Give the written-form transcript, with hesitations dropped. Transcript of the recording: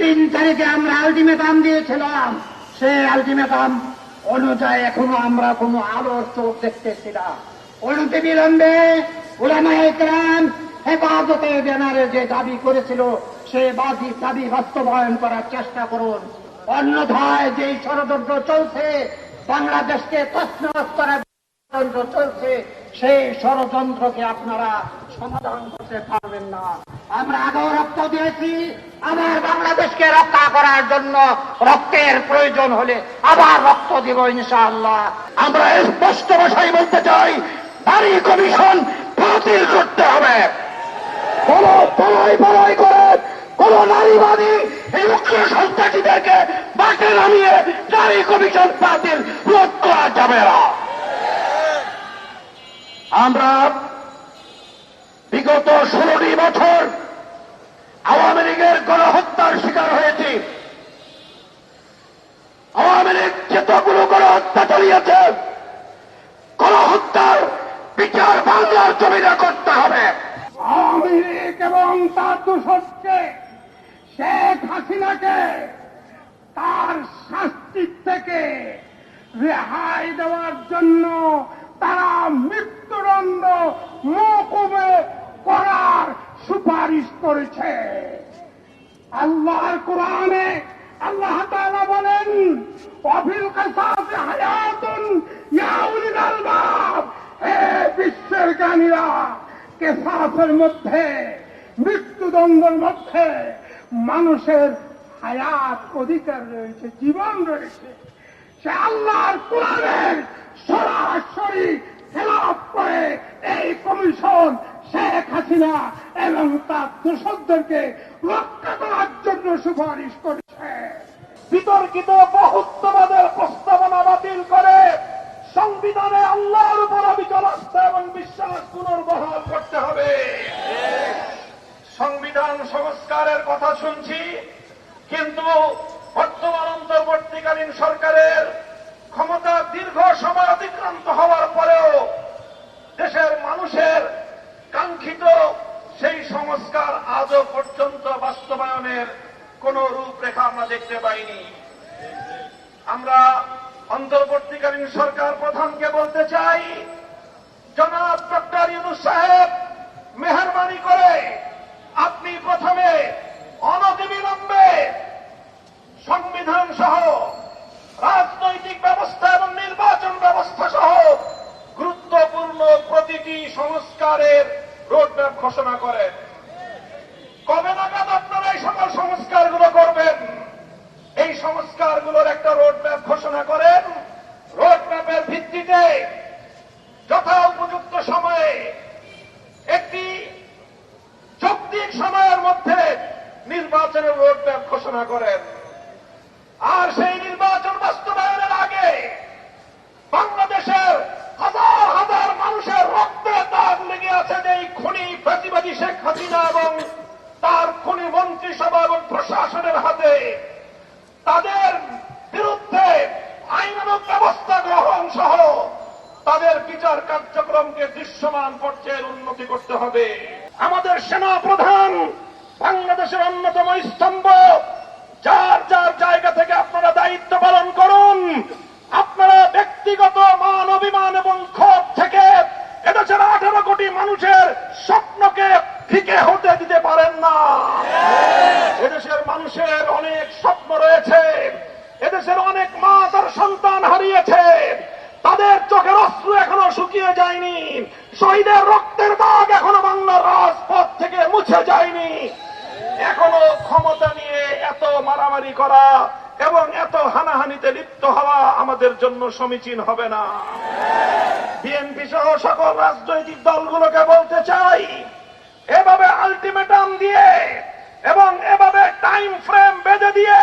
3 তারিখে আমরা আলটিমেটাম দিয়েছিলাম, সেই আলটিমেটাম অনুযায়ী এখনো আমরা কোনো আলোর চোখ দেখতেছি না। অনতি বিলম্বে উলামায়ে কেরাম হেফাজতে ব্যানারে যে দাবি করেছিল সেই দাবি বাস্তবায়ন করার চেষ্টা করুন। অন্যথায় যে ষড়যন্ত্র চলছে, বাংলাদেশকে তছনছ করার ষড়যন্ত্র চলছে, সেই ষড়যন্ত্রকে আপনারা সমাধান করতে পারবেন না। আমরা আগেও রক্ত দিয়েছি, আবার বাংলাদেশকে রক্ষা করার জন্য রক্তের প্রয়োজন হলে আবার রক্ত দিব ইনশাআল্লাহ। আমরা স্পষ্ট ভাষায় বলতে চাই, নারী কমিশন বাতিল করতে হবে। কোন পলাই করে কোন নারীবাদী এই মুখ্য সন্ত্রাসীদেরকে মাঠে নামিয়ে নারী কমিশন বাতিল রোধ করা যাবে না। আমরা বিগত 16টি বছর আওয়ামী লীগের গণহত্যার শিকার হয়েছি। আওয়ামী লীগ যতগুলো গণহত্যা চালিয়েছে, গণহত্যার বিচার বাংলার জমিনে করতে হবে। আওয়ামী লীগ এবং তার দূষণকে, শেখ হাসিনাকে তার শাস্তির থেকে রেহাই দেওয়ার জন্য তারা মৃত্যুদণ্ড মওকুফে করার সুপারিশ করেছে। আল্লাহর কোরআনে আল্লাহ তাআলা বলেন, ওয়াফিল কিসাসি হায়াতুন ইয়া উলিল আলবাব, হে বিশ্বের জ্ঞানীরা, কিসাসের মধ্যে, মৃত্যুদণ্ডের মধ্যে মানুষের হায়াত অধিকার রয়েছে, জীবন রয়েছে। সে আল্লাহর কোরআনের সরাসরি খেলাফ করে এই কমিশন শেখ হাসিনা এবং তার দোষকদেরকে রক্ষা করার জন্য সুপারিশ করেছে। বিতর্কিত বহুত্ববাদের প্রস্তাবনা বাতিল করে সংবিধানে আল্লাহর উপর অবিচল আস্থা এবং বিশ্বাস পুনর্বহাল করতে হবে। সংবিধান সংস্কারের কথা শুনছি, কিন্তু বর্তমান অন্তর্বর্তীকালীন সরকারের ক্ষমতা দীর্ঘ সময় অতিক্রান্ত হওয়ার পরেও দেশের মানুষের কাঙ্ক্ষিত সেই সংস্কার আজও পর্যন্ত বাস্তবায়নের কোন রূপরেখা আমরা দেখতে পাইনি। আমরা অন্তর্বর্তীকালীন সরকার প্রধানকে বলতে চাই, জনাব ডক্টর ইউনূস সাহেব, মেহরবানি করে আপনি প্রথমে অনতিবিলম্বে সংবিধান সহ রাজনৈতিক ব্যবস্থা এবং নির্বাচন ব্যবস্থা সহ গুরুত্বপূর্ণ প্রতিটি সংস্কারের রোডম্যাপ ঘোষণা করেন। কবে নাগাদ আপনারা এই সকল সংস্কারগুলো করবেন? এই সংস্কারগুলোর একটা রোডম্যাপ ঘোষণা করেন। রোডম্যাপের ভিত্তিতে যথা উপযুক্ত সময়ে, একটি যৌক্তিক সময়ের মধ্যে নির্বাচনের রোডম্যাপ ঘোষণা করেন। আর সেই নির্বাচন বাস্তবায়নের আগে বাংলাদেশের হাজার হাজার মানুষের রক্তে দাগ লেগে আছে যে এই খুনি ফ্যাসিবাদী শেখ হাসিনা এবং তার খুনি মন্ত্রিসভা এবং প্রশাসনের হাতে, তাদের বিরুদ্ধে আইনানুগ ব্যবস্থা গ্রহণ সহ তাদের বিচার কার্যক্রমকে দৃশ্যমান পর্যায়ের উন্নতি করতে হবে। আমাদের সেনা প্রধান বাংলাদেশের অন্যতম স্তম্ভ, যার যার জায়গা থেকে আপনারা দায়িত্ব পালন করুন। আপনারা ব্যক্তিগত মান অভিমান এবং ক্ষোভ থেকে এদেশের 18 কোটি মানুষের স্বপ্নকে ফিকে হতে দিতে পারেন না। এদেশের মানুষের অনেক স্বপ্ন রয়েছে, এদেশের অনেক মা তার সন্তান হারিয়েছে, তাদের চোখের অশ্রু এখনো শুকিয়ে যায়নি, শহীদের রক্তের দাগ এখনো বাংলার রাজপথ থেকে মুছে যায়নি। এখনো ক্ষমতা নিয়ে এত মারামারি করা এবং এত হানাহানিতে লিপ্ত হওয়া আমাদের জন্য সমীচীন হবে না। বিএনপি সহ সকল রাজনৈতিক দলগুলোকে বলতে চাই, এভাবে আলটিমেটাম দিয়ে এবং এভাবে টাইম ফ্রেম বেঁধে দিয়ে